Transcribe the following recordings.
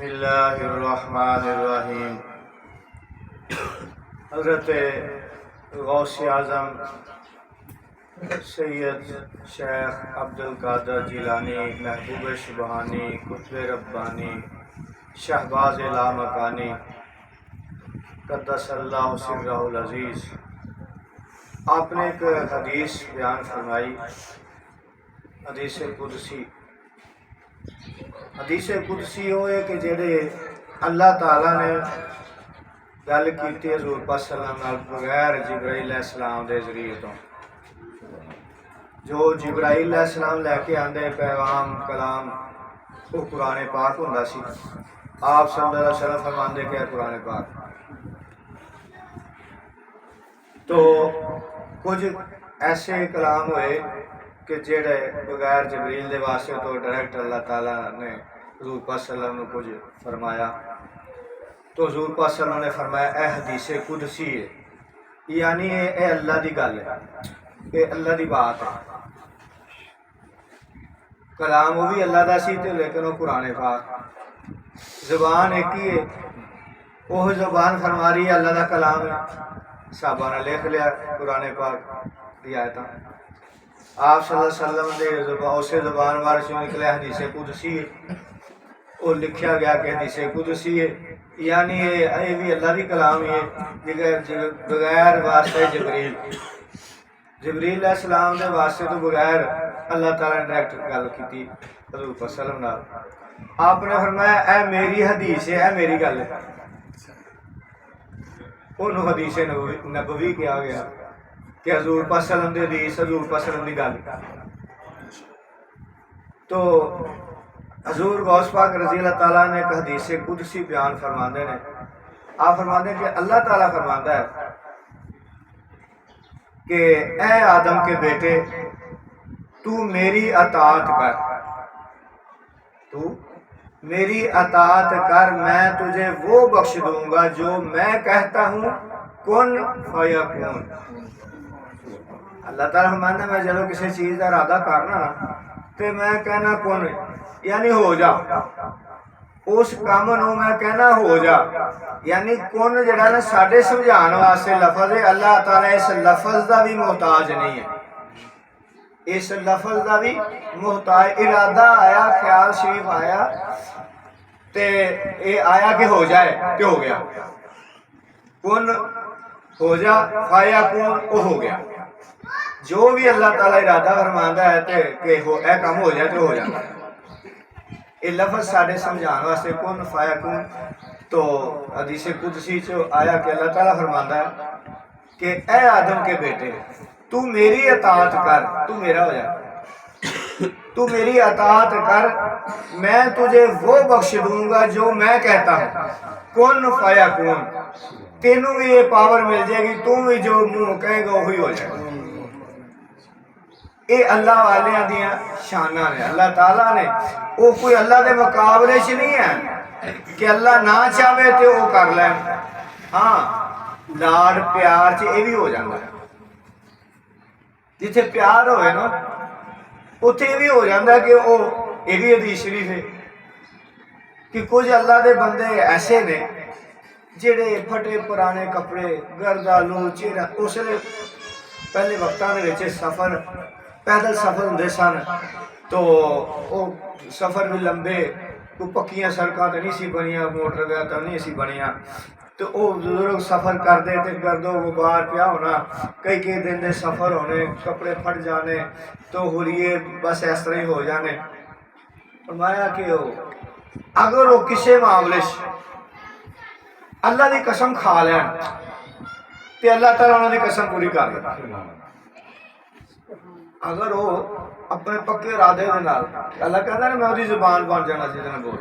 बिस्मिल्लाहिर्रहमानिर्रहीम। हज़रत गौसे आज़म सैयद शेख अब्दुल कादर जिलानी, महबूब सुबहानी, कुतुब रब्बानी, शहबाज लामकानी, क़द्दसल्लाहु सिर्रहुल अज़ीज़, आपने एक हदीस बयान फरमाई, हदीस कुदसी हो है कि जेड़े अल्लाह ताला ने गल की हज़ूर पाक सल्लल्लाहु अलैहि वसल्लम बगैर जिब्राइल अलैहिस्सलाम के जरिए तो जो जिब्राइल अलैहिस्सलाम लैके आंदे पैगाम कलाम वो कुरान पाक हुंदा सी। आप सल्लल्लाहु अलैहि वसल्लम फरमांदे कि कुरान पाक तो कुछ ऐसे कलाम हुए कि जेड़े बगैर जिब्रील दे वास्ते तो डायरेक्ट अल्लाह ताला ने हज़ूर पाक सल्लल्लाहु अलैहि वसल्लम को कुछ फरमाया। तो हज़ूर पाक सल्लल्लाहु अलैहि वसल्लम ने फरमाया ए हदीस कुदसी है, यानी ये अल्लाह की गल है, ये अल्लाह की बात है। कलाम वो भी अल्लाह का सी लेकिन वो कुरान पाक ज़बान एक ही है, वह ज़बान फरमा रही है अल्लाह का कलाम है। साहबा ने लिख लिया कुरान पाक की आयत, आप सल्लल्लाहु अलैहि वसल्लम के उसे ज़बान वारिस निकले हदीस कुदसी है, वो लिखा गया कि हदीस कुदसी है, यानी ये भी अल्लाह की कलाम है बगैर वास्ते जिब्रील अलैहिस्सलाम के वास्ते तो बगैर अल्लाह ताला ने डायरेक्ट गल की हज़ूर पाक सल्लल्लाहु अलैहि वसल्लम। आपने फरमाया ए मेरी हदीस है, ए मेरी गल है, उन्होंने हदीस नबवी कहा गया कि हज़ूर पाक सल्लल्लाहु अलैहि वसल्लम की हदीस, हज़ूर पाक सल्लल्लाहु अलैहि वसल्लम की गल। तो हज़ूर गौस पाक रज़ी अल्लाह ताला ने एक हदीस कुदसी बयान फरमाते हैं। आप फरमाते हैं कि अल्लाह ताला फरमाता है कि ए आदम के बेटे तू मेरी अताअत कर, तू मेरी अताअत कर, मैं तुझे वो बख्श दूंगा जो मैं कहता हूँ कुन फयकून। अल्लाह ताला फरमाता है मैं जब किसी चीज़ का इरादा करना ना तो मैं कहना कुन यानी हो जा, उस काम नूं मैं कहना हो जा, यानी कुन जिहड़ा ना साडे समझाने वास्ते लफज है। अल्लाह ताला इस लफज का भी मोहताज नहीं है, इस लफज का भी मोहताज। इरादा आया, ख्याल शरीफ आया ते ये आया कि हो जाए तो हो गया, कुन हो जा फाया कुन वो हो गया। जो भी अल्लाह ताला इरादा फरमाता है तो कि हो ए काम हो जाए तो हो जाता है। ये लफज साढ़े समझाने वास्ते कुन फाया कुन। तो हदीस कुदसी च आया कि अल्लाह ताला फरमाता है कि ए आदम के बेटे तू मेरी अताअत कर, तू मेरा हो जा, तू मेरी अताअत कर, मैं तुझे वो बख्श दूंगा जो मैं कहता हूँ कुन फाया कुन। तेनू भी ये पावर मिल जाएगी, तू भी जो मुंह कहेगा वही हो जाएगा। ये अल्लाह वालियां दियां शाना ने, अल्लाह ताला ने वो कोई अल्लाह के मुकाबले च नहीं है कि अल्लाह ना चाहे तो वो कर ले। हाँ लाड़ प्यार च ये भी हो जाता है, जिथे प्यार होए ना उत्थे ये भी हो जाता कि वो ये भी हदीस शरीफ है कि कुछ अल्लाह के बंदे ऐसे ने जेड़े फटे पुराने कपड़े गर्दालू चेहरा। उसले पहले वक्तां दे विच सफर पैदल सफर होंदे सन तो वो सफर भी लंबे, कोई पक्कियां सड़कां तो नहीं सी बनिया, मोटर वगैरह तो नहीं सी बनिया। तो वो बुजुर्ग सफर करते थे, गर्दो गुबार पिया होना, कई कई दिन के सफर होने, कपड़े फट जाने तो हुरिए बस इस तरह ही हो जाने। फरमाया कि अगर वो किसी मामले अल्लाह की कसम खा लैन तो अल्लाह ताला उन्होंने कसम पूरी कर देता। अगर वो अपने पक्के इरादे के नाल, अल्लाह कहता है मैं उसकी जुबान बन जाना जिसने बोल,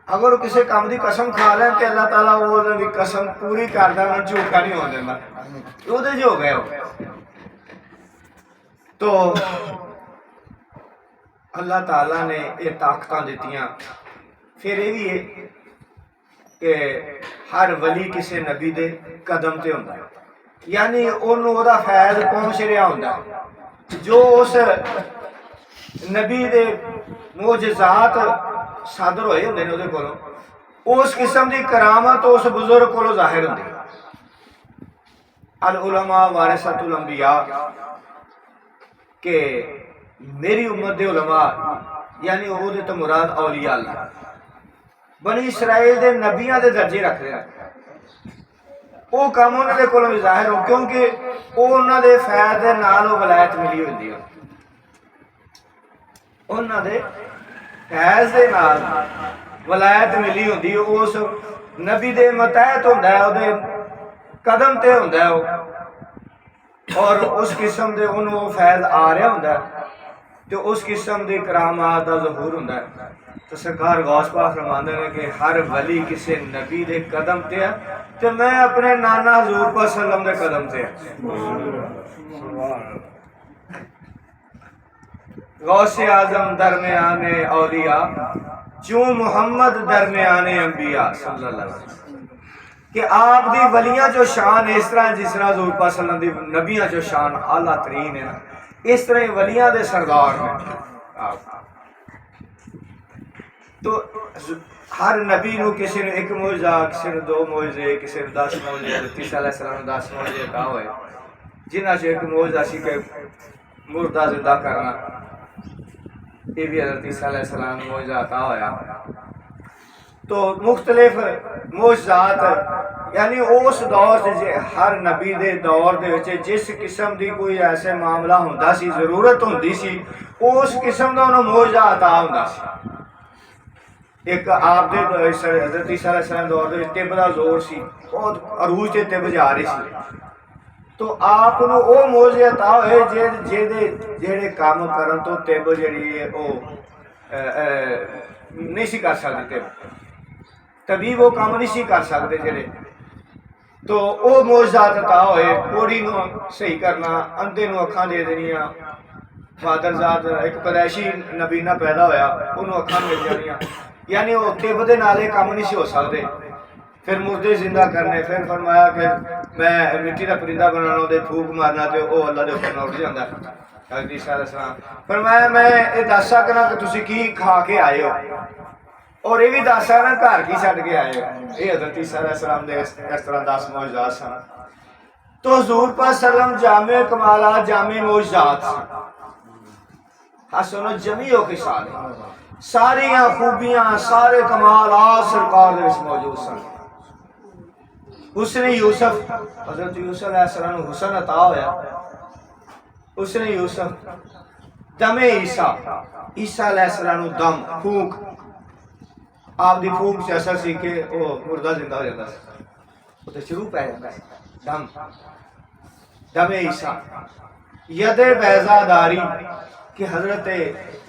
अगर वो किसी काम की कसम खा लें तो अल्लाह ताला वो कसम पूरी करता, उन्हें झूठा नहीं होने देता, वो हो गए। तो अल्लाह ताला ने ये ताकत दित्तियां। फिर ये भी है कि हर वली किसी नबी दे कदम ते होंदा, यानी ओनू ओदा फैज़ पहुंच रहा होंदा, जो उस नबी दे मोजज़ात सादर होए होंदे ने उहदे कोलों, उस किस्म की करामत उस बुजुर्ग कोलों जाहिर होंदी। अल उलमा वारिसतुल अंबिया के मेरी उम्मत दे उलमा यानी ओहदे तो मुराद औलिया अल्लाह बनी इसराइल दे नबियां दे दर्जे रख रहे हैं। वो काम उन्होंने कोलों भी जाहिर हो क्योंकि उन्होंने फैद दे नाल वलायत मिली होंदी है। उन्होंने फैज दे नाल वलायत मिली होंदी है। उस नबी दे मतहत होंदा है, उहदे कदम ते होंदा है वो, और उस किस्म दे उन्होंने वो फैज आ रहा होंदा है तो उस किस्म की करामात का ज़हूर होंदा है। तो सरकार गौस पाक फरमाते हैं कि हर वली किसी नबी दे कदम ते है, तो मैं अपने नाना हजूर पर सल्लम दे कदम ते गौसे आजम दरमियाने औलिया जो मोहम्मद दरमियाने अंबिया सल्लल्लाहु अलैहि वसल्लम कि आप दी वलियां जो शान इस तरह जिस तरह हजूर पाक सल्लम दी नबियां जो शान आला तरीन है, इस तरह वलियां दे सरदार हैं। तो हर नबी नू किसी ने एक मौजा, किसी ने दो मौजे, किसी ने 10 मौजे, तीसा अलैहिस्सलाम 10 मौजे का होए, जिन्हां च एक मौजा सी के मुर्दा जिंदा करना, ये भी हज़रत ईसा अलैहिस्सलाम मौजा अता होया। तो मुख्तलिफ मौजज़ात यानी उस दौर से हर नबी दे दौर दे विच जिस किस्म की कोई ऐसे मामला होंदा सी, जरूरत होंदी सी, उस किस्म का उन्होंने मौजा अता होंदा सी। एक आप दे हज़रत ईसा अलैहिस्सलाम दौर दे तिब दा जोर सी, बहुत अरूज ते तिब जा रही सी, तो आप वो मौजे अता होए जेड़े काम करन तो तिब जिहड़ी है वो नहीं सी कर सकदी, तिब तभी वो काम नहीं सी कर सकते जेड़े, तो वो मौजज़ात अता होए। कोड़ी नूं सही करना, अंधे नूं अखां दे देनियां, फादरजाद एक पैदाइशी नबीना पैदा होया उन्होंने अखां मिल जानियां, यानी वो तिब दे नाल काम नहीं सी हो सकते। फिर मुर्दे जिंदा करने, फिर फरमाया कि मैं मिट्टी का परिंदा बनाना, उहदे फूक मारना तो वह अल्लाह के हुक्म उठ जाता है। ईसा अलैहिस्सलाम फरमाया मैं ये दस सकना कि तुसीं की खा के आए हो, और ये भी दस सकना घर की छड्ड के आए हो। ये हज़रत ईसा अलैहिस्सलाम दे इस तरह 10 मौजज़ात सन। तो हुज़ूर पाक सल्लम जामे कमालात जामे मौजज़ात हसन जमीओ के साथ सारियां खूबियां सारे कमालात सरकार दे विच मौजूद सन। हुस्न यूसुफ हज़रत यूसुफ अलैहिस्सलाम नूं हुस्न अता होया, हुस्न यूसुफ दमे ईसा ईसा अलैहिस्सलाम नूं दम फूक, आप दी फूक से असर सी के वो मुर्दा जिंदा हो जाता है, उते शुरू पै जाता है दम दमे ईसा। यदे बैजादारी कि हजरत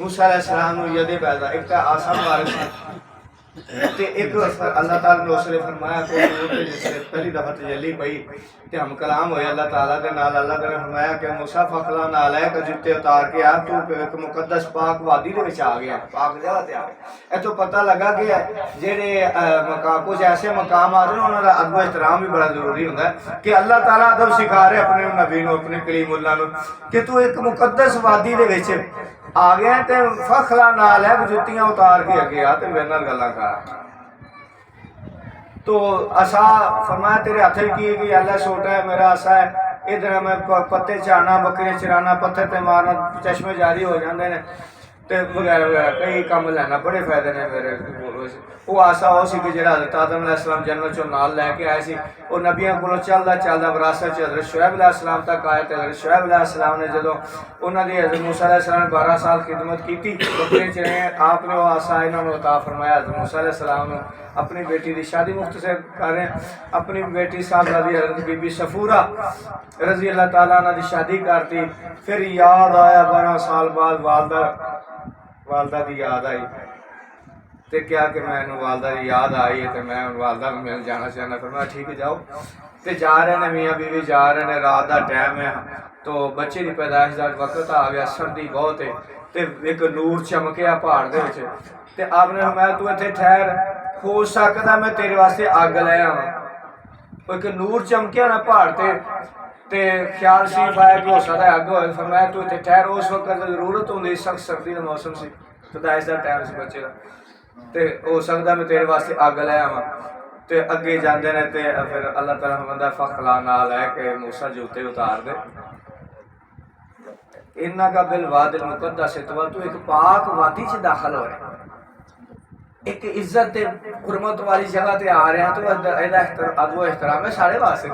मूसा अलैहिस्सलाम नूं यदे बैजा एक तो आसा मुबारक ते एक अल्लाह ताला ने उसने फरमाया कोई जिससे पहली दफा तजल्ली पई ते हम कलाम होया अल्लाह ताला दे नाल। अल्लाह ने फरमाया कि मूसा फखला नाल है कि जुत्ते उतार के आ तू एक मुकद्दस पाक वादी दे विच आ गया, पाक जगह ते आ गया। ए तो पता लगा कि जेड़े मकाम कुछ ऐसे मकाम आ रहे उन्हां दा अदब एहतराम भी बड़ा जरूरी हुंदा है कि अल्लाह ताला अदब सिखा रहे अपने नबी नूं अपने कलीमुल्लाह नूं कि तू एक मुकद्दस वादी दे विच आ गया ते फखला नाल है जुत्तियां उतार के अगे आ ते मेरे नाल गल्लां कर। तो आसा फरमाया तेरे हथ की कि अल्लाह छोटा है मेरा आसा है, इधर मैं पत्ते चाना बकरियां चराना पत्थर ते मारना चश्मे जारी हो जाते हैं ते वगैरह वगैरह कई काम लैना बड़े फायदे ने मेरे कोल। वो आसा वो सी कि जिहड़ा हज़रत आदम अलैहिस्सलाम जन्नत चों नाल लैके आए सी, वो नबियां कोलों चलदा चलदा विरासत च हज़रत शुएब अलैहिस्सलाम तक आया। तो हज़रत शुएब अलैहिस्सलाम ने जदों उन्हां दी हज़रत मूसा अलैहिस्सलाम ने 12 साल खिदमत की बकरियां चराइयां, आपने वो आसा इन्हां नूं अता फरमाया। हज़रत मूसा अलैहिस्सलाम ने अपनी बेटी की शादी मुख्तसर कर रहे हैं, अपनी बेटी साहबा दी हज़रत बीबी सफूरा रजी अल्लाह तआला अन्हा दी शादी करती। फिर याद आया 12 साल बाद वालदा की याद आई तो क्या कि मैं वालदा की याद आई है तो मैं वालदा को मिल जाना चाहना। फिर मैं ठीक है जाओ तो जा रहे हैं मियाँ बीवी जा रहे हैं, रात का टाइम है तो बच्चे की पैदाइश का वक्त आ गया, सर्दी बहुत है तो एक नूर चमकिया पहाड़ दे विच ते आपने फरमाया तू इत्थे ठहर, हो सकता मैं तेरे वास्ते अग ले आवां। एक नूर चमकिया ना पहाड़ ते ख्याल शरीफ आया कि हो सकता अग हो। फरमाया तू इत्थे ठहर। उस वक्त जरूरत होंदी, सख्त सर्दी का मौसम से, पैदाइश का टाइम से बच्चे का। तो हो सकता मैं तेरे वास्ते अग लै आवां। तो अगे जाते हैं तो फिर अल्लाह तआला फरमांदा फखला ना लैके मूसा जूते उतार दे, इन्ना का बिल वादिल मुकद्दस तवा तू एक पाक वादी च दाखिल हो रहा, एक इज्जत हुरमत वाली जगह ते आ रहे हैं। तो अदब एहतराम है साढ़े वास्ते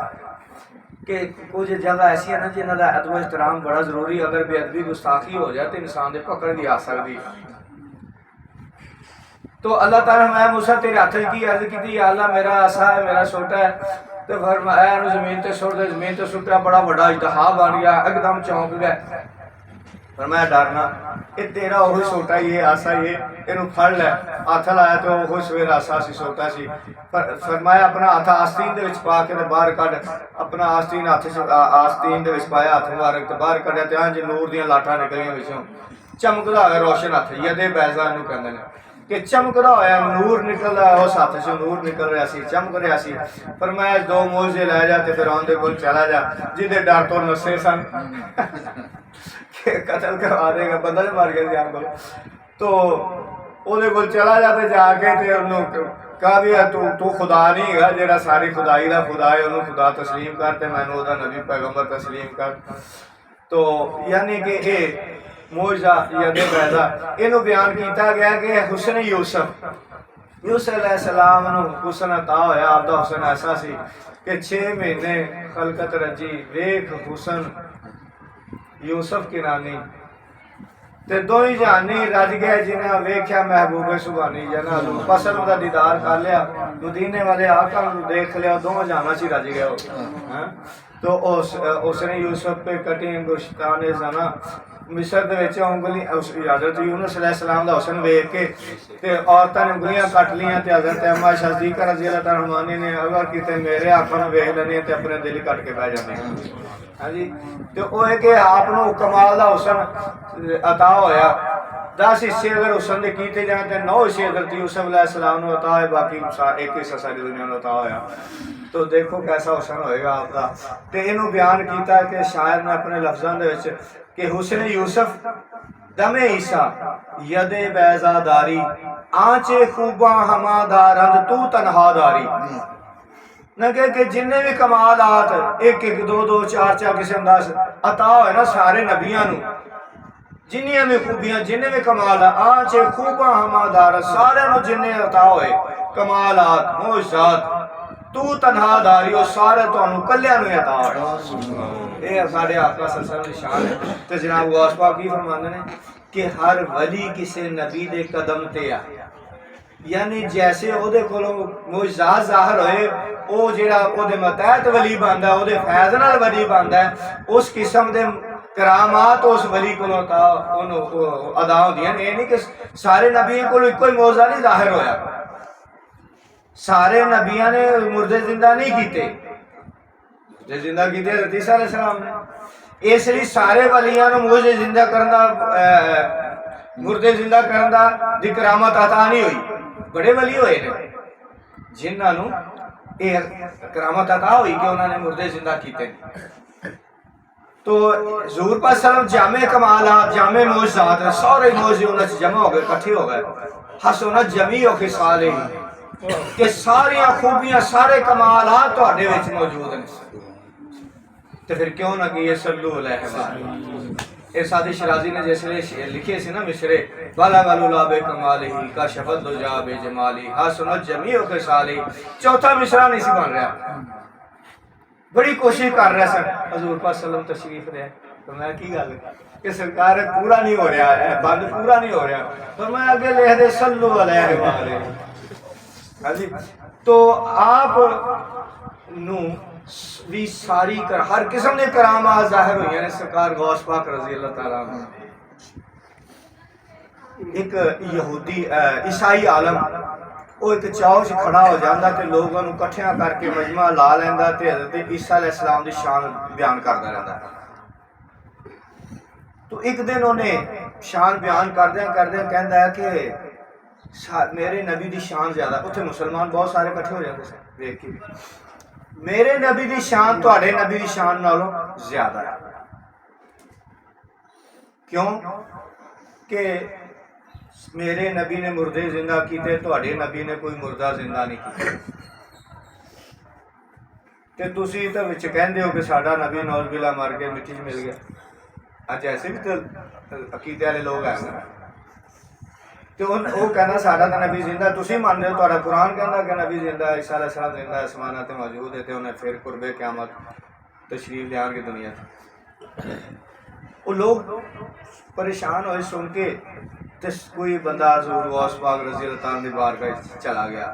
कि कुछ जगह ऐसी है ना जिन्हों का अदब एहतराम बड़ा जरूरी, अगर बेअदबी गुस्ताखी हो जाए तो इंसान की पकड़ भी आ सकती। तो अल्लाह ताला मैं मूसा तेरे हाथ की अर्ज की, अल्लाह मेरा आसा है, मेरा छोटा है। तो फरमाया जमीन ते सुट दे, जमीन ते सुटा, बड़ा बड़ा इजतहा बन गया, एकदम चौंक गया। फरमाया डरना, ये तेरा वो छोटा ही है, आसा ही है, इनू फड़ लै। हथ लाया तो वो सवेर आसा सी, छोटा सी। फरमाया अपना हथ आस्तीन दे विच पा के बाहर कढ़, अपना आस्तीन हथ आस्तीन दे विच पाया, हथ मुबारक ते बाहर कढ़िया, ते इंज नूर दियां लाटां निकलियां विचों, चमकदा होया रोशन हथ, यदे बैज़ा इनू कहंदे ने कि चमकदा होया नूर निकलदा, उस हथ चों नूर निकल रहा सी, चमक रहा सी। फरमाया दो मोजे लै जा ते फिरौन दे कोल चला जा, जिहदे डर तो नस्से सन कतल करवा देगा, बंदा जो मार गया जान को। तो ਉਹਦੇ ਕੋਲ चला जा ਤੇ ਜਾ ਕੇ ਤੇ ਉਹਨੂੰ ਕਹਾ ਵੀ ਤੂੰ खुदा नहीं है, ਜਿਹੜਾ सारी खुदाई का खुदा है, ਉਹਨੂੰ खुदा तस्लीम कर ते मैनू ਉਹਦਾ नबी पैगंबर तस्लीम कर। तो यानी कि ये मौजज़ा यदे बैज़ा इनू बयान किया गया कि हुस्न यूसुफ अलैहिस्सलाम नू हुस्न अता होया, आपदा हुस्न ऐसा सी कि 6 महीने खलकत रजी, वेख हुस्न यूसुफ की नानी ते दो ही जहानी रज गए, जिन्हें वेख्या महबूबे सुबानी जना पसंद का दीदार कर लिया, मदीने वाले आका देख लिया, दोवें जहाना च रज गया। तो उसने यूसुफ पे कटी गुश्तान जना मिस्र दे विच उंगली हज़रत यूनुस अलैहिस्सलाम दा हुस्न वेख के ते औरतां ने उंगलियां कट लियां, ते हज़रत अम्मा सिद्दीक़ा रज़ी अल्लाह तआला अन्हा ने अगर किते मेरे आका नूं वेख लैणे ते अपने दिल कट के बह जांदे। हाँ जी, तो वो है कि आप कमाल का हुस्न अता होया, 10 हिस्से अगर हुस्न के कीते जाए तो 9 हिस्से हज़रत यूसुफ अलैहिस्सलाम नूं अता है, बाकी एक हिस्सा सारी दुनिया नूं अता होया। तो देखो कैसा हुस्न होएगा आपका। तो इनू बयान किया कि शायर ने अपने लफ्ज़ों दे विच कि हुस्न यूसुफ दमे ईसा यदे बैज़ादारी, आंचे खूबा हमादारंद तू तनहादारी। न कि जिन्ने भी कमालात एक एक दो दो चार चार किस्म का अता होए ना सारे नबियां नूं, जिन्नियां भी खूबियां जिन्ने भी कमालात आंचे खूबा हमादार, सारे नूं जिन्ने अता होए कमालात मोइज़ात तू तनहादारी, और सारे तुहानू कल्याण नूं अता होए। ये साडे आका सल्लल्लाहु अलैहि वसल्लम दी शान है। ते जनाब गौस पाक की फरमांदे ने कि हर वली किसी नबी दे कदम ते आ, यानी जैसे ओदे कोलों मुइज़ात ज़ाहिर होए, वो जिहड़ा ओदे मतहत वली बनदा, ओदे फैज़ नाल वली बनदा है, उस किस्म दे करामात उस वली कोलों अदा होंदियां ने। नहीं कि सारे नबियों कोलों इक्को ही मौज़ा नहीं ज़ाहिर होया, सारे नबियां ने मुर्दे जिंदा नहीं कीते, मुर्दे जिंदा कीते हज़रत ईसा अलैहिस्सलाम ने। इसलिए सारे वलियां नूं मुर्दे जिंदा करना मुर्दे जिंदा करना दी करामत अता नहीं हुई। बड़े वली होए ने जिन्होंने ये करामत अता हुई कि उन्होंने मुर्दे जिंदा किए। तो हज़ूर पाक सल्लल्लाहु जामे कमालात जामे मौजज़ात सारे मौजे उन्हें जमा हो गए, इकट्ठे हो गए। हसनत जमी हो खिसाले कि सारियां खूबियां सारे कमालात तुहाडे विच मौजूद हैं। तो फिर क्यों ना कि ये सल्लू अलैहि इरशाद शिराजी ने जैसे लिखे से ना मिसरे वाला वालुलाबे कमाली का शफत दो जाबे जमाली हसनत जमी के साली, चौथा मिसरा नहीं सी बन रहा, बड़ी कोशिश कर रहा सर हजूर पाक सल्लम तशरीफ रहे। तो मैं की गल कि सरकार पूरा नहीं हो रहा है, बंद पूरा नहीं हो रहा, तो मैं आगे लिख दे सल्लू अलैहि हाँ जी। तो आप नू भी सारी हर किस्म के करामात जाहिर हुई ने सरकार गौस पाक रज़ी अल्लाह तआला अन्हु। एक यहूदी ईसाई आलम वो एक चौक खड़ा हो जाता तो लोगों को इकट्ठिया करके मजमा ला लेंदा ते हज़रत ईसा अलैहिस्सलाम की शान बयान करता रहता। तो एक दिन उन्हें शान बयान करदे कहता है कि मेरे नबी की शान ज्यादा, उत्थे मुसलमान बहुत सारे इकट्ठे हो जाते देख के, मेरे नबी की शान तुहाडे नबी की शान नालों ज्यादा है। क्यों कि मेरे नबी ने मुर्दे जिंदा किए, तुहाडे नबी ने कोई मुर्दा जिंदा नहीं किया। ते तुसी तो विच कहंदे हो कि साडा नबी नौज बिला मर के मिट्टी च मिल गया। अज ऐसे भी तो अकीदे वाले लोग हैं तो वो कहना साडा तो नबी जिंदा, तुसी मान रहे हो, तुहाडा कुरान कहंदा कि नबी जिंदा, ईसा अलैहिस्सलाम जिंदा, आसमानां ते मौजूद है, तो उन्हें फिर कुर्बे क़यामत तशरीफ लियाणगे दुनिया ते। वो लोग परेशान होए सुन के, ते कोई बंदा हज़ूर गौस पाक रज़ी अल्लाह तआला दी बारगाह चला गया।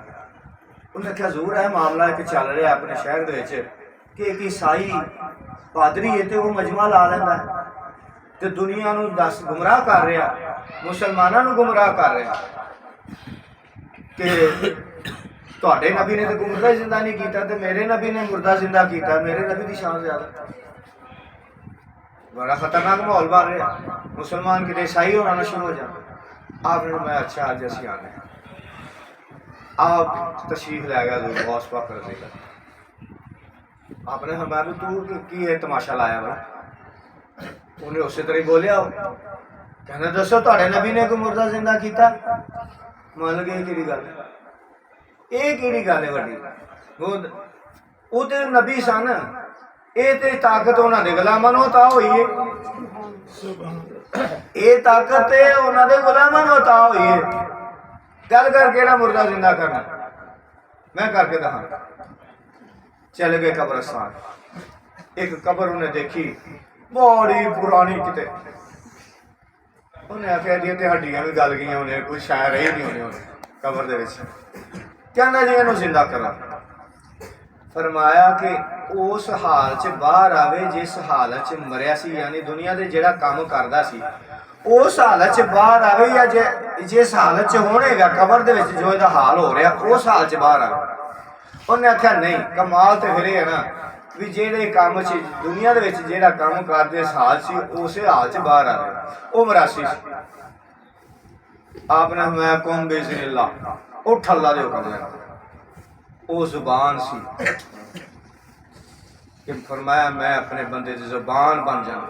उन्हें आख्या हज़ूर है मामला एक चल रहा अपने शहर दे विच कि एक ईसाई पादरी है तो वो मजमा ला लैंदा है तो दुनिया नूं दस गुमराह कर रहा, मुसलमानों नूं गुमराह कर रहा कि तुहाडे नबी ने तो मुर्दा जिंदा नहीं किया, तो मेरे नबी ने मुर्दा जिंदा किया, मेरे नबी की शान ज्यादा। बड़ा खतरनाक माहौल बन रहा, मुसलमान कितने ईसाई होना शुरू हो जाए। आपने मैं अच्छा अज असी आने आप तशरीफ लै गया हज़ूर गौस पाक रज़ी अल्लाह। आपने फरमाया भी तू की है तमाशा लाया वा? उन्हें उस तरह बोलिया, कहना दसो तुहाडे नबी ने कोई मुर्दा जिंदा किया? मान लगे ये केड़ी गल, ये केड़ी गल है वड्डी? वो तो नबी सन, ये तो ताकत उन्होंने गुलामां नूं अता होई है, ये ताकत उन्होंने गुलामां नूं अता होई है। गल कर केड़ा मुर्दा जिंदा करना, मैं करके दहा। चले गए कब्रस्तान, एक कब्र उन्हें देखी बड़ी पुरानी किते, उन्हें आख्या जी हड्डियां भी गल गई, उन्हें कोई शायद रही नहीं होनी कब्र दे विच। कहना जी इन्हूं जिंदा करा। फरमाया कि उस हाल च बाहर आवे जिस हाल च मरिया सी, यानी दुनिया दे जेड़ा काम करदा सी उस हालत च बाहर आवे, या जिस हालत च होनेगा कबर दे विच जो इहदा हाल हो रहा उस हाल च बाहर आवे। उन्हें आख्या नहीं, कमाल तो फिर है ना भी जेड़े काम च दुनिया दे विच जेड़ा काम करदे इस हाल सी उस हाल च बाहर आवे। वो मरासी सी। आपने मैं कौम बेज़िल्लाह उठ अल्लाह दे हुक्म नाल, वो जुबान सी कि फरमाया मैं अपने बंदे की जुबान बन जाऊं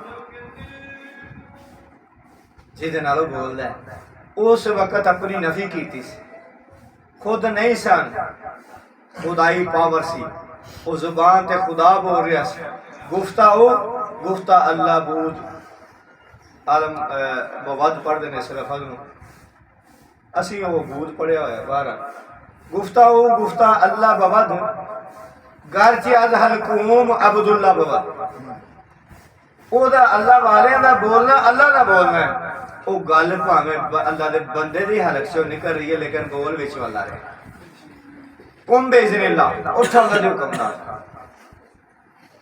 जिहदे नाल वो बोलदा है। उस वक्त अपनी नफी की, खुद नहीं सन, खुदाई पावर सी, वो जुबान ते खुदा बोल रहा सी। गुफ्ता वो गुफ्ता अल्लाह बूद आलम बवद पढ़ते ने इस लफज नूं, असी वो बूद पढ़िया होया बाहर। गुफ्ता वो गुफ्ता अल्लाह बवद घर च अज हलकूम अब्दुल्ला बवद। ओदा अल्लाह वाले दा बोलना अल्लाह दा बोलना है। वो गल भावें अल्लाह दे बंदे दी हलक चों निकल रही है लेकिन बोल विच अल्लाह रहे। कुम बेज़िल्लाह उठ अल्लाह दे हुक्म नाल।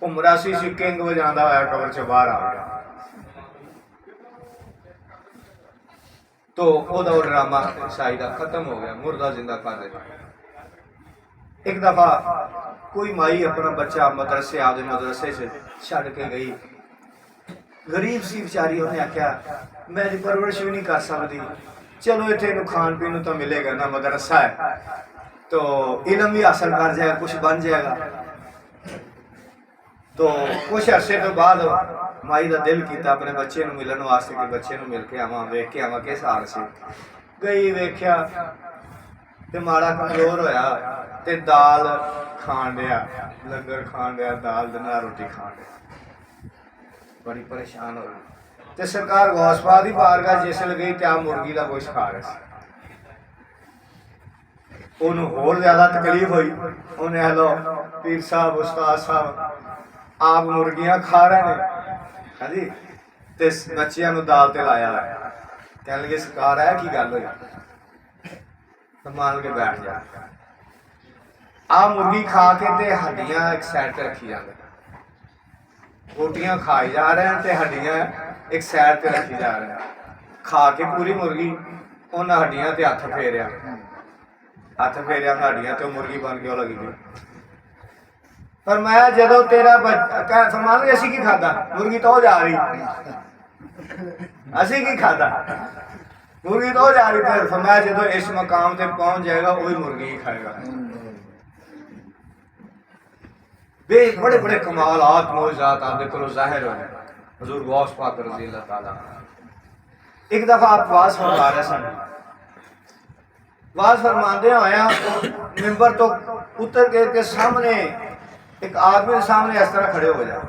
वो मरासी सी किंग वजांदा होया कब्र चों बाहर आ गया। तो ओदा वो ड्रामा ईसाई दा खत्म हो गया, मुर्दा जिंदा कर दिता। एक दफा कोई माई अपना बच्चा मदरसे आपदे मदरसे से छड़ के गई, गरीब सी बेचारी, उन्हें आख्या मैं जी परवरिश भी नहीं कर सकती, चलो इतने खान पीन तो मिलेगा ना, मदरसा है तो इलम भी हासिल कर जाएगा, कुछ बन जाएगा। तो कुछ अरसे तो बाद माई का दिल किया अपने बच्चे को मिलने वास्ते कि बच्चे को मिल के आवा, वेख के आवा किस हाल से। गई वेख्या ते माड़ा कमजोर होया ते दाल खान दिया, लंगर खान दिया, दाल दे नाल रोटी खान दिया, बड़ी परेशान हो गई। ते सरकार गौस पाक दी बारगाह जिसल गई ते आप मुर्गी का गोश्त खा रहे थे। उन्होंने होर ज्यादा तकलीफ हुई, उन्हें हेलो पीर साहब उस्ताद साहब आप मुर्गियां खा रहे हैं, हाँ जी, ते बच्चियां नूं दाल ते लाया है। कह लगे सरकार है की गल हुई, तो मान के बैठ जा। आप मुर्गी खा के ते हड्डियां एक साइड पे रखी जाते, रोटियां खाई जा रहे हैं ते हड्डियां एक साइड पे रखी जा रहे हैं। खा के पूरी मुर्गी उन्हें हड्डियां ते हथ फेरिया, हथ फेरिया हड्डियां ते मुर्गी बन के लगी गई। पर मैं जो तेरा फरमान गए असी की खादा, मुर्गी तो जा रही, असी की खादा, मुर्गी तो जा रही। फिर फरमाया जो इस मकाम पे पहुंच जाएगा वही मुर्गी ही खाएगा। बड़े बड़े कमालात मौजूदात आपके को जाहिर हो हजूर गौस पाक रज़ी अल्लाह ताला। एक दफा आप वाज फरमा रहे सन, बात फरमाते होया मिंबर तो उतर के सामने एक आदमी के सामने इस तरह खड़े हो जाए,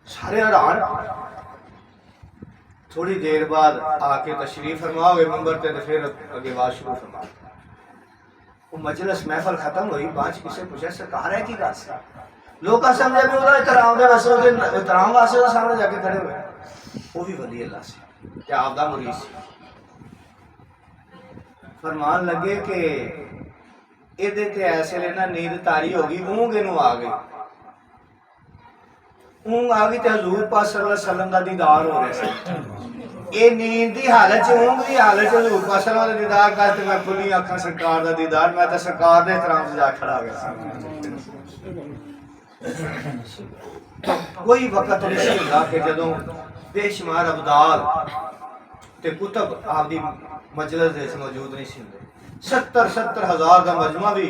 सारे हैरान। थोड़ी देर बाद आके तशरीफ फरमाओगे मिंबर पे तो फिर अगे बात शुरू फरमा। वो मजलिस महफल खत्म हुई, बाच किसे पूछा सरकार है की गल से, लोग समझे भी उहदा इहतराम दे वास्ते इहतराम वास्ते सामने जाके खड़े हुए। वो भी वली अल्लाह से क्या आपदा मुरीद से फरमान लगे कि इहदे ते ऐसे लेना नींद तारी हो गई, ऊँग इनू आ गई, ऊँग आ गई तो हजूर पाक सल्लल्लाहु अलैहि वसल्लम दा दीदार हो रहा है। ये नींद की हालत च ऊँग की हालत च हजूर पाक सल्लल्लाहु अलैहि वसल्लम दा दीदार करते मैं खुली अखां सरकार दा दीदार, मैं तो सरकार दे एहतराम से जा खड़ा गया। कोई वक्त नहीं होंदा कि जदों बेशुमार अबदाल ते कुतब आपदी मजलिस दे मौजूद नहीं सी हुंदे। 70 हज़ार का मजमा भी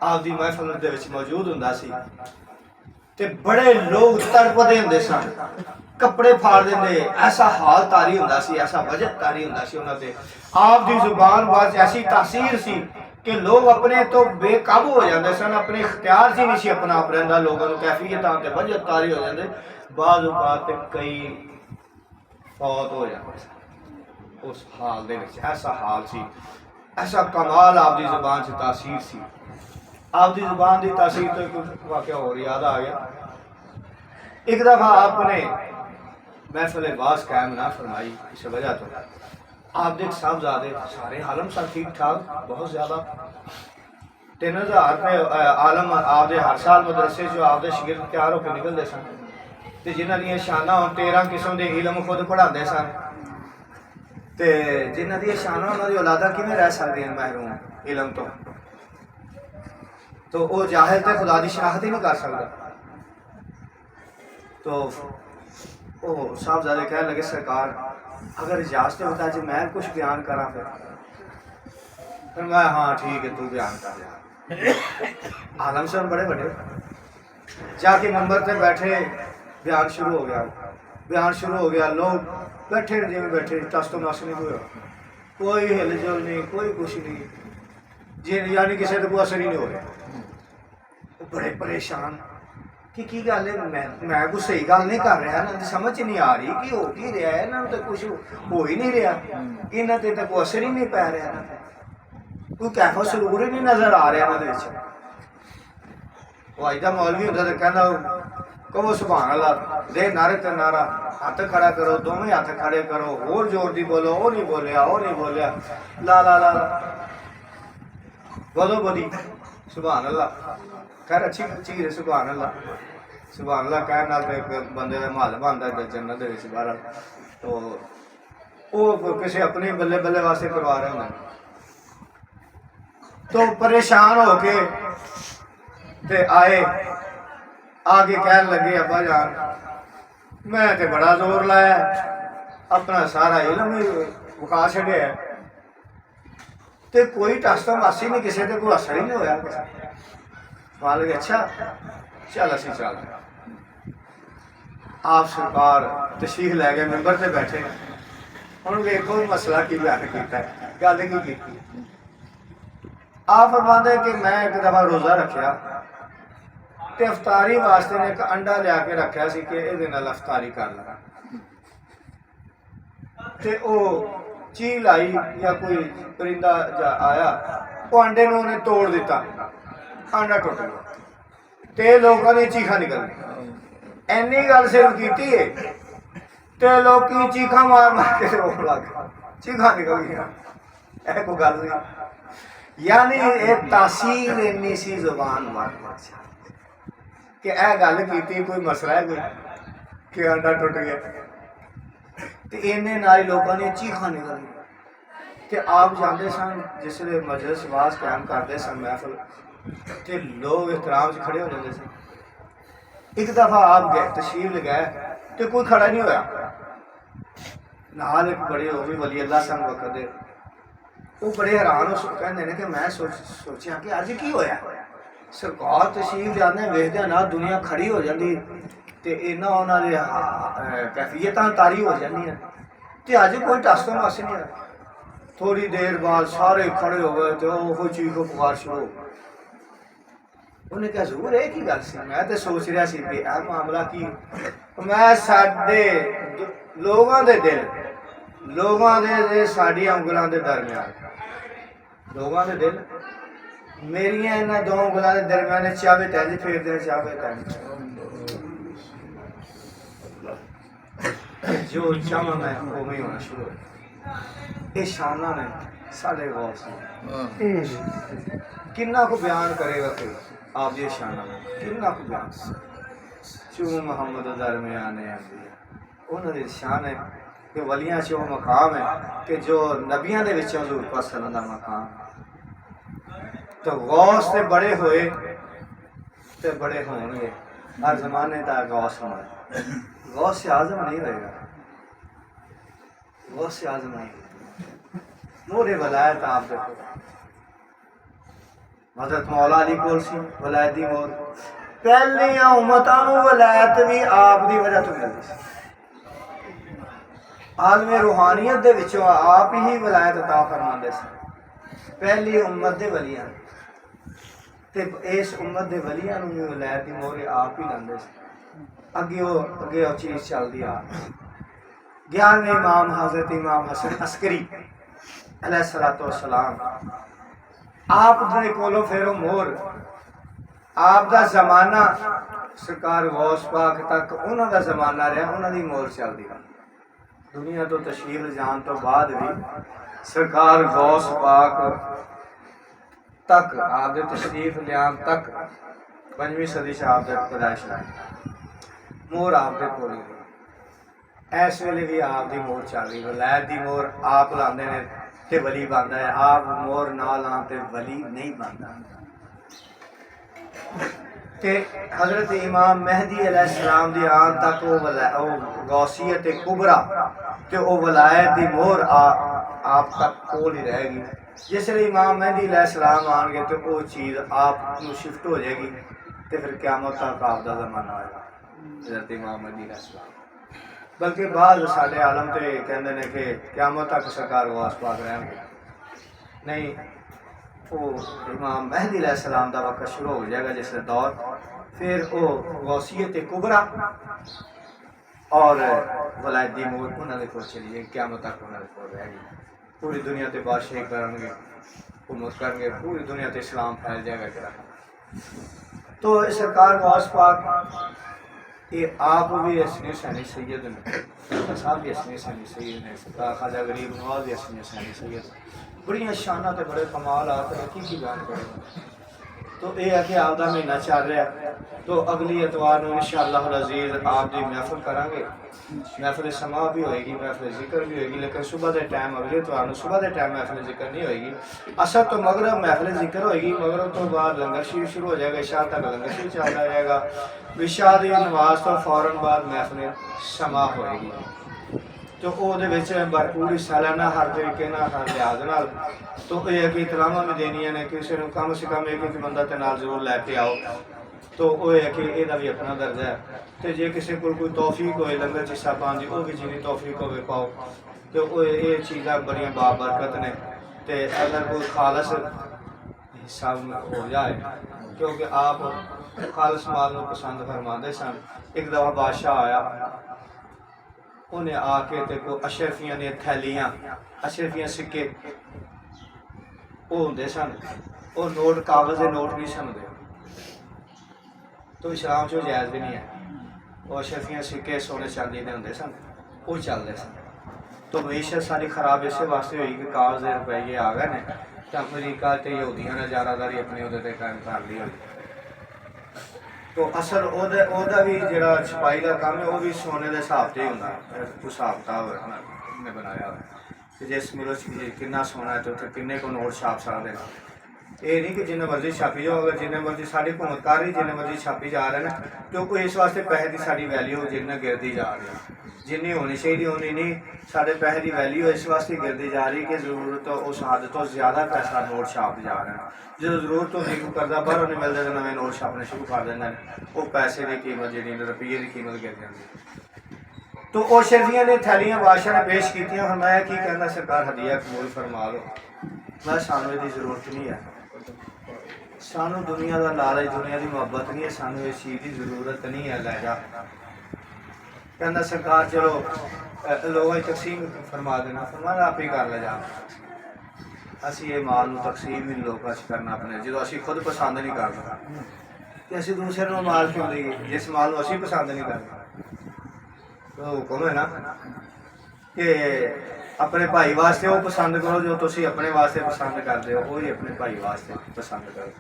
आपदी महफिल दे विच मौजूद हुंदा सी ते बड़े लोग तड़पदे हुंदे सन, कपड़े फाड़ देंदे, ऐसा हाल तारी हुंदा सी, ऐसा वजह तारी हुंदा सी उन्हां ते। आपदी जुबान बाज ऐसी तासीर सी कि लोग अपने तो बेकाबू हो जाते सन, अपने इख्तियार से नहीं अपना आप रहा, लोगों को कैफियत आते वजह तारी हो जाते, बाद औकात कई फौत हो जाते उस हाल दे विच। ऐसा हाल सी, ऐसा कमाल आपदी जुबान से तासीर सी। आपदी जुबान की तासीर तो एक वाक़या और याद आ गया। एक दफ़ा आपने महफिल बास कायम ना फरमाई, इस वजह तो आप देख साहबजादे सारे आलम सा ठीक ठाक, बहुत ज़्यादा 3000 रुपये आलम आपदे हर साल मदरसे जो आपदे शिगिर्द तैयार होकर निकलते सन, तो जिन्हों दी शाना 13 किस्म के इलम खुद पढ़ाते सन, तो जिन्हों दी शाना उन्होंने औलादा किमें रह सकती महरूम इलम तो वो जाहिल तो खुदा की शनाख्त ही नहीं कर सकता। तो वो साहबजादे कह लगे सरकार अगर इजाजत होता है मैं कुछ बयान करा, फिर मैं हाँ ठीक है तू बयान कर जा। आलम साहब बड़े बड़े जाके मंबर पे बैठे, बयान शुरू हो गया, बयान शुरू हो गया, लोग बैठे जिम्मे बैठे, टस तो नस नहीं हुआ, कोई हिल जुल नहीं, कोई कुछ नहीं, जी यानी किसी को असर ही नहीं हो रहा। बड़े परेशान कि गल है, मैं कुछ सही गल नहीं कर रहा ना, समझ नहीं आ रही कि हो की रहा है, इन्होंने तो कुछ हो ही नहीं रहा, इन्होंने तो कोई असर ही नहीं पै रहा, कोई कैफा सरूर ही नहीं नजर आ रहा इन्होंने। वो अज का मौलवी होंदा तो कहना कहो सुभान अल्लाह, दे नारे ते नारा, हाथ खड़ा करो, दोवें हाथ खड़े करो, होर जोर दी बोलो, वो नहीं बोलिया, वो नहीं बोलिया, ला ला ला बोलो बोली सुभान अल्लाह। खैर अच्छी चीज़ है सुभान अल्लाह, सुभान अल्लाह कहने नाल तो एक बंदे का माल बनता है जन्नत दे विच बाहर। तो वो किसी अपने बल्ले बल्ले वास्ते करवा रहे होंगे, तो परेशान हो के ते आए, आगे कहन लगे अब्बा जान मैं तो बड़ा जोर लाया, अपना सारा इलम ही मुका छड़िया, तो कोई टस तो मासी नहीं, किसी को कोई असर ही नहीं होया। मान लगे अच्छा चल असी चल। आप सरकार तशरीफ लै गए, मैंबर से बैठे, हम देखो मसला की बयान किया, गल की आप फरमाते कि मैं एक दफा रोज़ा रखा, तो अफतारी वास्ते ने एक अंडा लिया के रखा सी कि ये अफतारी कर लगा, तो चील आई या कोई परिंदा आया, वो अंडे को उन्हें तोड़ दिता, अंडा टुट गया, तो लोगों ने चीखा निकल गई। इन्नी गल सिर्फ की है तो लोग चीखा मार मार के रोन लग गए, चीखा निकल गया, ऐ कोई गल नहीं। यानी एक तासीर इन्नी सी जुबान मार कि यह गल की कोई मसला है कोई कि अंडा टुट गया, तो इन्ने नाल लोगों ने चीखा निकल गई। तो आप जाते सन जिसले मजलिस वास कायम करते सन महफिल, तो लोग एहतराम से खड़े हो जाते थे। एक दफ़ा आप गए तशरीफ लगाए तो कोई खड़ा नहीं होया, नाल एक बड़े वो भी वली अल्लाह सन वक्त दे, वो बड़े हैरान हो कहते हैं कि मैं सोचा कि अज की होया, सरकार तशरीफ जाने वेखदे ना दुनिया खड़ी हो जाती, तो इन्हों उन्होंने कैफियत तारी हो जाए, तो अज कोई टस तो मस नहीं है। थोड़ी देर बाद सारे खड़े हो गए तो वो चीखो पुकार शुरू हो गई। उन्हें कहा जरूर एक ही गल सी, मैं तो सोच रहा सी कि यह मामला की मैं साडे लोगों के दिल लोगों के साड़ियाँ उंगलों के दरम्यान लोगों के दिल मेरिया इन्होंने दो उंगलों के दरम्यान चावे तंज फेर दे चावे तंज जो चावा मैं वो ही होना शुरू हो। ये शाना ने साढ़े गौस किन्ना को बयान करेगा कोई आप ये शाना किन्ना को बयान चू मोहम्मद दरम्यान उन्होंने शान है कि वलियां च वो मकाम है कि जो नबियां दे विचों हज़ूर पाक सल्लल्लाहु अलैहि वसल्लम मकाम तो गौस ते बड़े होए ते बड़े होंगे हर जमाने का गौस होना गौस से आजम नहीं होएगा गौस से आजम नहीं मोरे वलायत आप देखो हज़रत मौला अली कोल सी वलायत दी मोर पहलियां उम्मतां नूं वलायत भी आप दी वजह तो मिलदी सी आलमे रूहानियत दे विचों आप ही वलायत अता फरमांदे सी पहली उम्मत दे वलियां ते इस उम्मत दे वलियां नूं भी वलायत दी मोहर आप ही लांदे सी अगे वो चीज़ चलदी आ 11वें इमाम हज़रत इमाम हसन अस्करी अलैहिस्सलातु वस्सलाम आप दे कोलों फिर मोहर आप दा ज़माना सरकार गौस पाक तक उन्हां दा ज़माना रहा उन्हां दी मोहर चलदी रही दुनिया तो तशरीफ जान तो बाद भी सरकार गौस पाक तक आप दे तशरीफ लियान तक 5वीं सदी से आप दे पैदाइश आई मोहर आप दे कोल इस वेले भी आप दी मोहर चल रही वलैत दी मोहर आप लांदे ने ते वली बनदा है आप मोहर ना लां ते वली नहीं बनदा ते हज़रत इमाम मेहदी अलैहिस्सलाम दी आन तक वो गौसियत कुबरा ते वो वलायत दी मोहर आप तक कोल ही रहेगी जिसले इमाम मेहदी अलैहिस्सलाम आएंगे तो वो चीज़ आप शिफ्ट हो जाएगी तो फिर क़यामत तक आप दा ज़माना आएगा हज़रत इमाम मेहदी अलैहिस्सलाम बल्कि बाद साढ़े आलम तो कहते हैं कि क़यामत तक सरकार गौस पाक रहेंगे नहीं वो इमाम मेहदी अलैहिस्सलाम दा वक्त शुरू हो जाएगा जिस दौर फिर वो गौसियत कुबरा और वलायत दी मोहर उन्होंने को चलिए क़यामत तक उन्होंने को रहेगी पूरी दुनिया ते बादशाही करेंगे हुकूमत करेंगे पूरी दुनिया ते इस्लाम फैल जाएगा तो सरकार गौस पाक ये आप भी असनी सैनी सैयद ने साहब भी असनी सैनी सैयद ने सरकार ख्वाजा गरीब नवाज भी असनी सैनी सैयद बड़ियां शाना ते बड़े कमाल आते की बयान करेगा तो ये है कि आपका महीना चल रहा है तो अगली एतवार में इंशाअल्लाह अज़ीज़ आप दी महफिल करांगे महफिल समा भी होएगी महफिल जिक्र भी होएगी लेकिन सुबह के टाइम अगले एतवार में सुबह के टाइम महफिल जिक्र नहीं होएगी असल तो मगरब महफिल जिक्र होएगी मगरब तो बाद लंगर शरीफ शुरू हो जाएगा इशा तक लंगर शरीफ चलता रहेगा इशा की नमाज तो फौरन बाद महफिल समा होएगी तो भरपूर हिस्सा लेना हर तरीके हर लिहाज नाल तो यह कि इतलामा भी देनिया ने किसी को कम से कम एक बंदा ते नाल जरूर लैके आओ तो वह है कि यदा भी अपना दर्जा है तो जे किसी को कोई तौफीक हो लंगर च हिस्सा पाने की वह भी जिनी तौफीक हो पाओ तो ये चीज़ा बड़िया बाबरकत ने तो अगर कोई खालस हिस्सा हो जाए क्योंकि आप खालस माल को पसंद फरमाते सन एक दफ़ा बादशाह आया उन्हें आके ते को अशरफियां ने थैलियां अशरफियां सिक्के वो होंगे सन वो नोट कागज़ के नोट नहीं सन दे तो इस्लाम चो जायज़ भी नहीं है वो अशरफियां सिक्के सोने चांदी के होंगे सन वो चलते सन तो मीशत सारी खराब इस वास्ते हुई कि कागज़ के रुपये आ गए ने तो अमरीका तो यहूदियों ने ज़्यादातर अपने उहदे कायम कर ली हुई तो असल ओदा भी जो छपाई का काम है वह भी सोने के हिसाब से ही होंगे हिसाब किताब ने बनाया कि जिस मुल्क कितना सोना है तो उत्थे किन्ने को नोट छाप सकते हैं ये नहीं कि जिन्हें मर्जी छापी जाओ अगर जिन्हें मर्जी साड़ी हुकूमत कर रही जिन्हें मर्जी छापी जा रहे हैं क्योंकि इस वास्ते पैसे की साड़ी वैल्यू जिन्हें गिरती जा रही है जिन्नी होनी चाहिए उन्नी नहीं साढ़े पैसे की वैल्यू इस वास्ते गिरती जा रही कि जरूरत उस हद तो ज़्यादा पैसा नोट छाप जा रहे हैं जो जरूरत होती कोई करता बाहरों नहीं मिलता तो नवे नोट छापने शुरू कर देंगे वो पैसे की कीमत जी रुपये की कीमत गिर जाती तो वो शर्फियाँ ने थैलियाँ बादशाह ने पेश की। फरमाया की कहना सरकार हदिया कबूल फरमा लो। मैं सानू इसकी जरूरत नहीं है, सानू दुनिया का लालच दुनिया की मुहब्बत नहीं है, सानू इस चीज़ की जरूरत नहीं है, लै जा। कहना सरकार चलो लोगों की तकसीम फरमा देना। फरमाया आप ही कर ले जा। असी ये माल में तकसीम ही लोगों करना अपने जो असी खुद पसंद नहीं करता तो असी दूसरे को माल क्यों दईए जिस माल को असी पसंद नहीं करते। तो हुक्म है ना कि अपने भाई वास्ते वो पसंद करो जो तुम अपने वास्ते पसंद करते हो, वही अपने भाई वास्ते पसंद करो।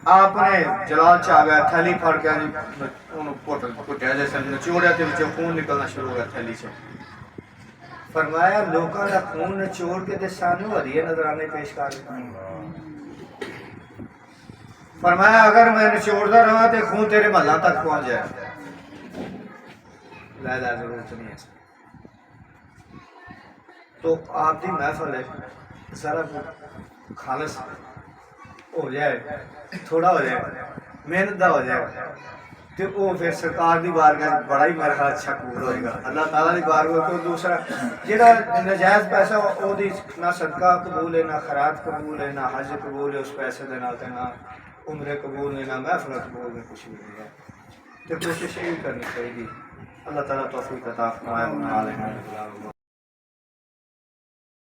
आपने जलाल च आ गया, थैली फड़ के घुटिया जैसे नचोड़िया तो खून निकलना शुरू हो गया थैली से। फरमाया लोगों का खून निचोड़ के ते सानू वधिया नजराने पेश कर। फरमाया अगर मैं निचोड़ता रहा तो खून तेरे महलों तक पहुंच जाए। ला जरूरत नहीं है। तो आपकी महफल है सारा खालस हो जाए, थोड़ा हो जाए, मेहनत का हो जाए तो वो फिर सरकार की बारगाह बड़ा ही मेरा ख्याल अच्छा कबूल होएगा। अल्लाह ताला की बारगाह को दूसरा जेड़ा नजायज़ पैसा ओदी ना सदका कबूल है, ना खैरात कबूल है, ना हज कबूल है, उस पैसे के नाल ना उम्रे कबूल है, ना महफल कबूल है, कुछ भी नहीं है। तो कोशिश यही करनी चाहिए। अल्लाह ताला तौफीक अता फरमाए।